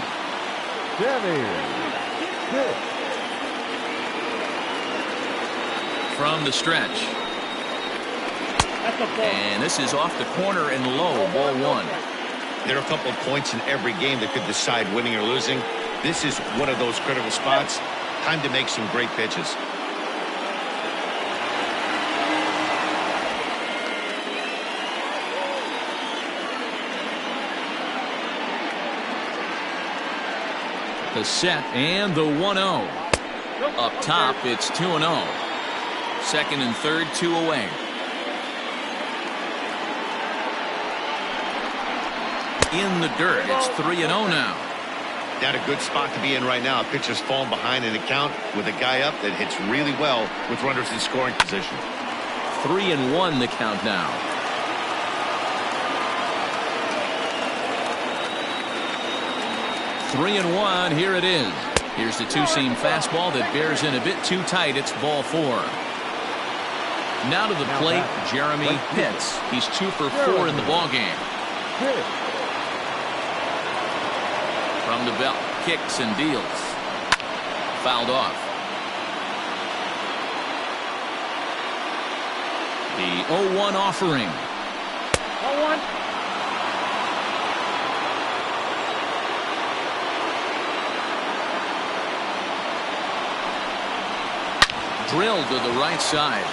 Speaker 1: From the stretch. And this is off the corner and low, ball 1.
Speaker 2: There are a couple of points in every game that could decide winning or losing. This is one of those critical spots. Time to make some great pitches.
Speaker 1: The set and the 1-0. Up top, it's 2-0. Second and third, 2 away. In the dirt, it's 3-0 now.
Speaker 2: Not a good spot to be in right now. Pitcher's falling behind in the count with a guy up that hits really well with runners in scoring position.
Speaker 1: 3-1 the count now. Three and one, here it is. Here's the two-seam fastball that bears in a bit too tight. It's ball 4. Now to the plate, Jeremy Pitts. He's 2 for 4 in the ballgame. From the belt, kicks and deals. Fouled off. The 0-1 offering.
Speaker 5: 0-1.
Speaker 1: Drilled to the right side.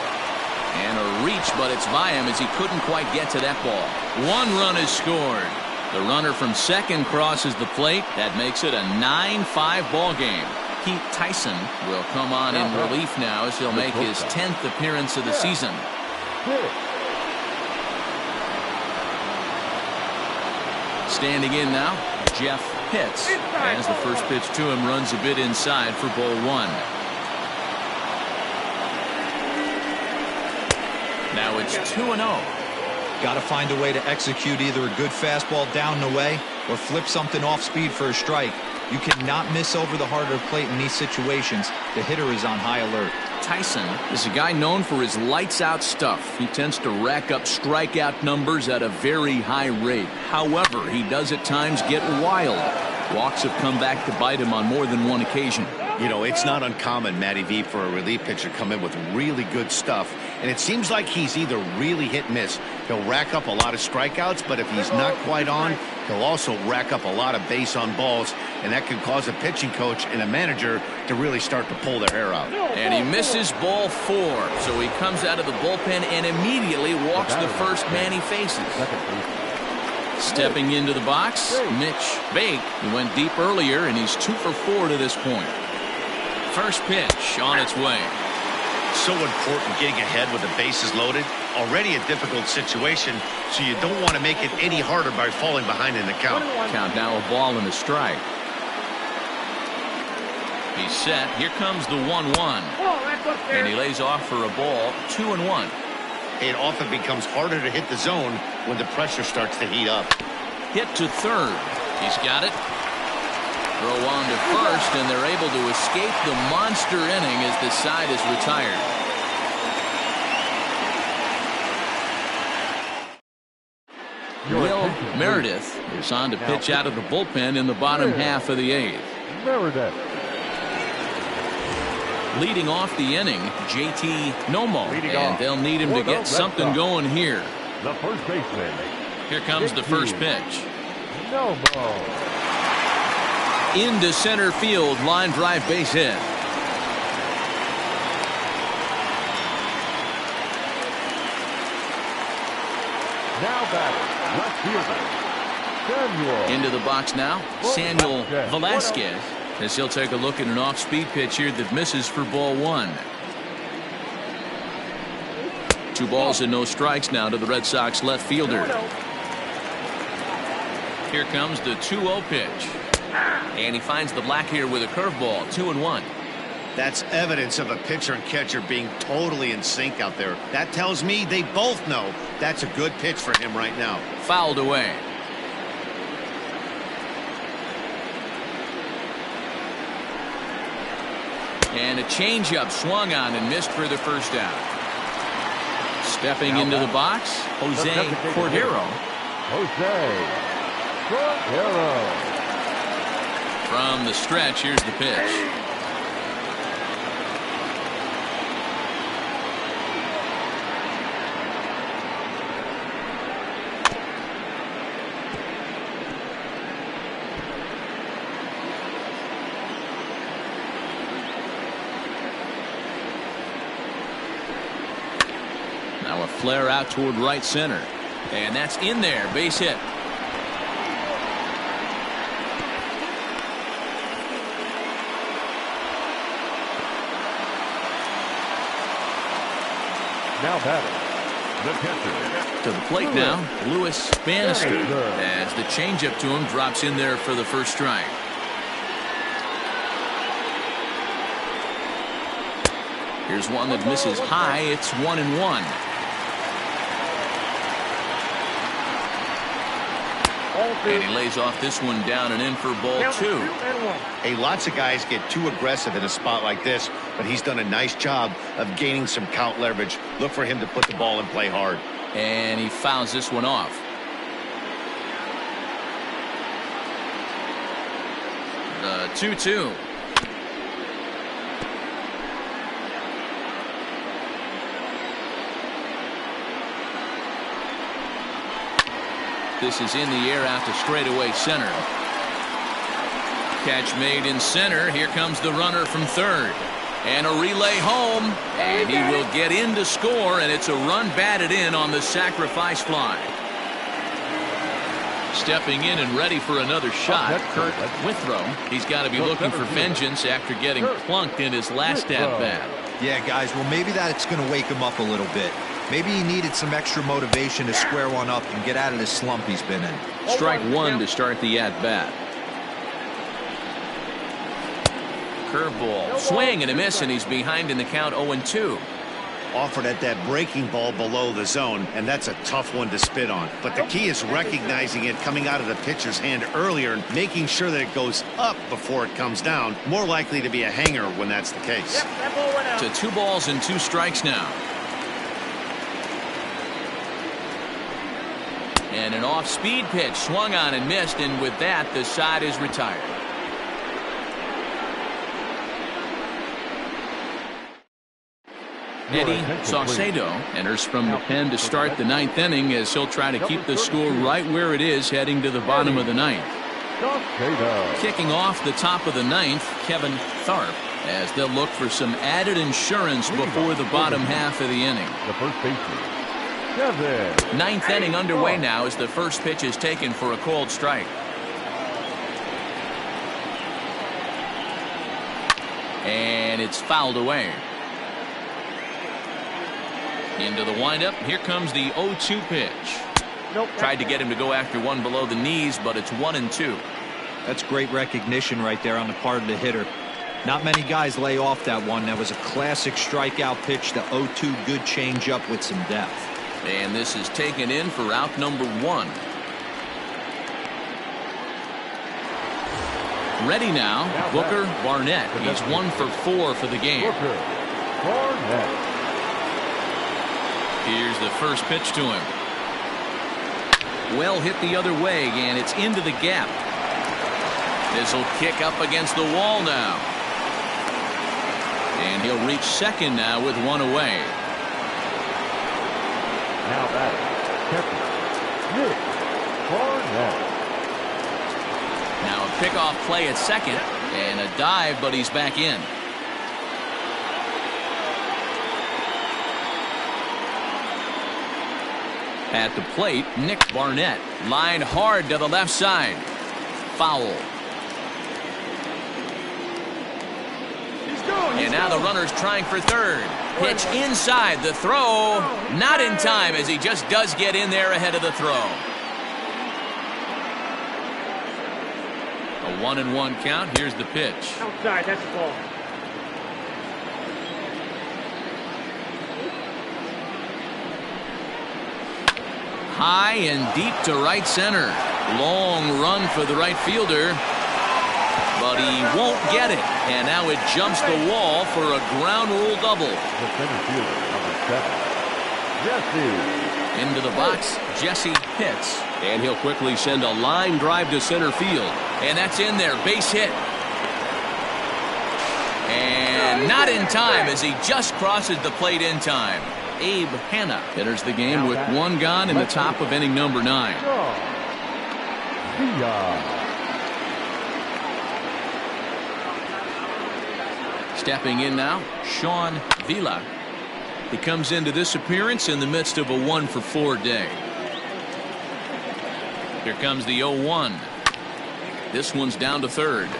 Speaker 1: And a reach, but it's by him as he couldn't quite get to that ball. 1 run is scored. The runner from second crosses the plate. That makes it a 9-5 ball game. Pete Tyson will come on in relief now as he'll make his 10th appearance of the season. Standing in now, Jeff Pitts, as the first pitch to him runs a bit inside for ball 1. Now it's 2-0.
Speaker 3: Got to find a way to execute either a good fastball down the way or flip something off speed for a strike. You cannot miss over the heart of the plate in these situations. The hitter is on high alert.
Speaker 1: Tyson is a guy known for his lights-out stuff. He tends to rack up strikeout numbers at a very high rate. However, he does at times get wild. Walks have come back to bite him on more than one occasion.
Speaker 2: You know, it's not uncommon, Matty V, for a relief pitcher to come in with really good stuff. And it seems like he's either really hit and miss. He'll rack up a lot of strikeouts, but if he's not quite on, he'll also rack up a lot of base on balls. And that can cause a pitching coach and a manager to really start to pull their hair out.
Speaker 1: And he misses ball 4. So he comes out of the bullpen and immediately walks the first man he faces. Stepping into the box, Mitch Bake. He went deep earlier, and he's 2 for 4 to this point. First pitch on its way.
Speaker 2: So important getting ahead with the bases loaded. Already a difficult situation, so you don't want to make it any harder by falling behind in the count.
Speaker 1: Count now a ball and a strike. He's set. Here comes the 1-1. And he lays off for a ball. 2-1.
Speaker 2: It often becomes harder to hit the zone when the pressure starts to heat up.
Speaker 1: Hit to third. He's got it. Throw on to first, and they're able to escape the monster inning as the side is retired. Will Meredith is on to pitch out of the bullpen in the bottom half of the 8th. Leading off the inning, JT Nomo, and they'll need him to get something going here.
Speaker 4: The first baseman.
Speaker 1: Here comes the first pitch.
Speaker 4: Nomo.
Speaker 1: Into center field, line drive base hit.
Speaker 4: Now batting, left fielder, Samuel.
Speaker 1: Into the box now, Samuel Velasquez, as he'll take a look at an off-speed pitch here that misses for ball one. 2 balls and no strikes now to the Red Sox left fielder. Here comes the 2-0 pitch. And he finds the black here with a curveball, 2-1.
Speaker 2: That's evidence of a pitcher and catcher being totally in sync out there. That tells me they both know that's a good pitch for him right now.
Speaker 1: Fouled away. And a changeup swung on and missed for the first out. Stepping into the box, Jose Cordero.
Speaker 4: Jose Cordero.
Speaker 1: From the stretch, here's the pitch. Now a flare out toward right center. And that's in there. Base hit.
Speaker 4: Now batting, the catcher.
Speaker 1: To the plate now, Lewis Bannister, as the changeup to him drops in there for the first strike. Here's one that misses high. It's 1-1. And he lays off this one down and in for ball 2.
Speaker 2: Hey, lots of guys get too aggressive in a spot like this, but he's done a nice job of gaining some count leverage. Look for him to put the ball in play hard.
Speaker 1: And he fouls this one off. The 2-2. This is in the air out to straightaway center. Catch made in center. Here comes the runner from third. And a relay home. And he will get in to score, and it's a run batted in on the sacrifice fly. Stepping in and ready for another shot, Kurt Withrow. He's got to be looking for vengeance after getting plunked in his last at-bat.
Speaker 3: Yeah, guys, well, maybe that's going to wake him up a little bit. Maybe he needed some extra motivation to square one up and get out of the slump he's been in.
Speaker 1: Strike one to start the at-bat. Curveball, swing and a miss, and he's behind in the count 0-2.
Speaker 2: Offered at that breaking ball below the zone, and that's a tough one to spit on. But the key is recognizing it coming out of the pitcher's hand earlier and making sure that it goes up before it comes down. More likely to be a hanger when that's the case.
Speaker 1: To 2 balls and 2 strikes now. And an off-speed pitch swung on and missed, and with that, the side is retired. Eddie Saucedo enters from the pen to start the 9th inning, as he'll try to keep the score right where it is heading to the bottom of the 9th. Kicking off the top of the 9th, Kevin Tharp, as they'll look for some added insurance before the bottom half of the inning.
Speaker 4: The first baseman.
Speaker 1: 9th inning underway now as the first pitch is taken for a called strike. And it's fouled away. Into the windup. Here comes the 0-2 pitch. Tried to get him to go after one below the knees, but it's 1-2.
Speaker 3: That's great recognition right there on the part of the hitter. Not many guys lay off that one. That was a classic strikeout pitch. The 0-2 good changeup with some depth.
Speaker 1: And this is taken in for out number 1. Ready now, Booker Barnett. He's 1 for 4 for the game.
Speaker 4: Booker Barnett.
Speaker 1: Here's the first pitch to him. Well hit the other way, and it's into the gap. This will kick up against the wall now. And he'll reach second now with one away.
Speaker 4: Now batting, catcher, Nick Barnett.
Speaker 1: Now a pickoff play at second and a dive, but he's back in. At the plate, Nick Barnett lined hard to the left side. Foul. And now the runner's trying for third. Pitch inside, the throw not in time, as he just does get in there ahead of the throw. A 1-1 count. Here's the pitch.
Speaker 5: Outside, that's the ball.
Speaker 1: High and deep to right center. Long run for the right fielder, but he won't get it. And now it jumps the wall for a ground rule double.
Speaker 4: The center fielder, number 7, Jesse.
Speaker 1: Into the box, Jesse hits. And he'll quickly send a line drive to center field. And that's in there, base hit. And not in time, as he just crosses the plate in time. Abe Hanna enters the game with one gone in the top of inning number 9. Stepping in now, Sean Vila. He comes into this appearance in the midst of a 1-for-4 day. Here comes the 0-1. This one's down to third.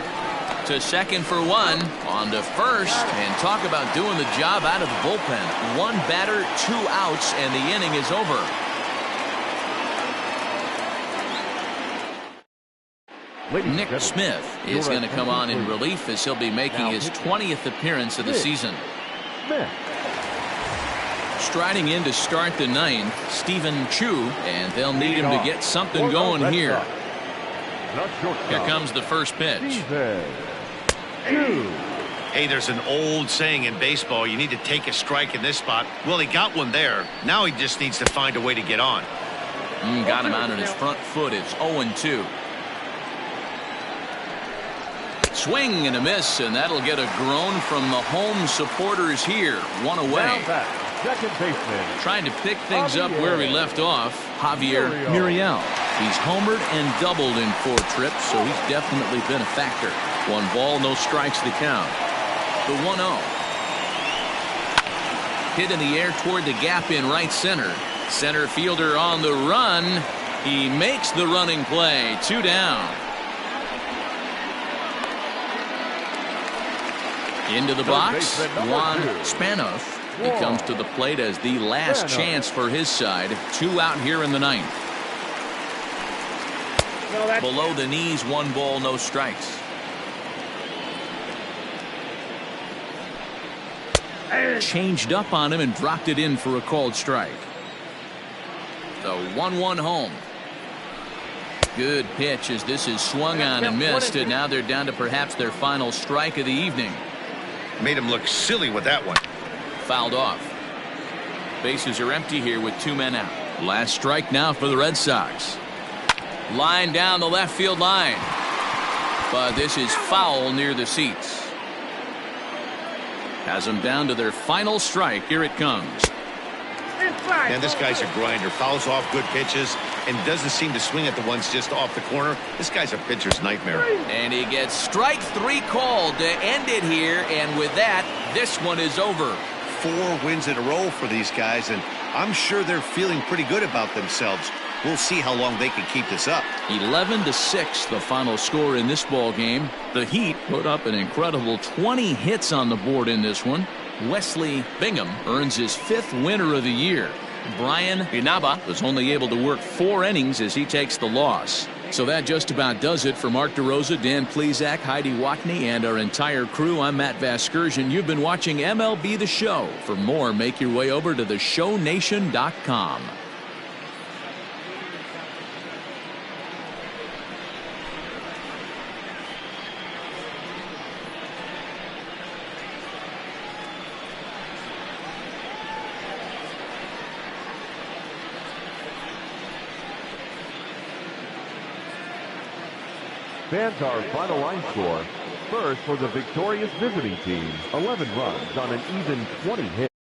Speaker 1: To second for one, on to first, and talk about doing the job out of the bullpen. One batter, 2 outs, and the inning is over. Nick Smith is going to come on in relief, as he'll be making his 20th appearance of the season. Striding in to start the 9th, Stephen Chu, and they'll need him to get something going here. Here comes the first pitch.
Speaker 2: Hey, there's an old saying in baseball, you need to take a strike in this spot. Well, he got one there. Now he just needs to find a way to get on.
Speaker 1: Got him out on his front foot. It's 0-2. Swing and a miss, and that'll get a groan from the home supporters here. One away.
Speaker 4: Second baseman.
Speaker 1: Trying to pick things up where we left off, Javier Muriel. He's homered and doubled in 4 trips, so he's definitely been a factor. 1 ball, no strikes the count. The 1-0. Hit in the air toward the gap in right center. Center fielder on the run. He makes the running play. 2 down. Into the box, Juan Spanoff. He comes to the plate as the last chance for his side. 2 out here in the 9th. Below the knees, 1 ball, no strikes. Changed up on him and dropped it in for a called strike. The 1-1 home. Good pitch, as this is swung on and missed, and now they're down to perhaps their final strike of the evening.
Speaker 2: Made him look silly with that one.
Speaker 1: Fouled off. Bases are empty here with 2 men out. Last strike now for the Red Sox. Line down the left field line. But this is foul near the seats. Has them down to their final strike. Here it comes.
Speaker 2: Man, this guy's a grinder. Fouls off good pitches and doesn't seem to swing at the ones just off the corner. This guy's a pitcher's nightmare.
Speaker 1: And he gets strike 3 called to end it here. And with that, this one is over.
Speaker 2: 4 wins in a row for these guys, and I'm sure they're feeling pretty good about themselves. We'll see how long they can keep this up.
Speaker 1: 11-6, the final score in this ball game. The Heat put up an incredible 20 hits on the board in this one. Wesley Bingham earns his 5th winner of the year. Brian Inaba was only able to work 4 innings as he takes the loss. So that just about does it for Mark DeRosa, Dan Plesac, Heidi Watney, and our entire crew. I'm Matt Vasgersian. You've been watching MLB The Show. For more, make your way over to theshownation.com.
Speaker 4: Fans, our final line score, first for the victorious visiting team. 11 runs on an even 20 hits.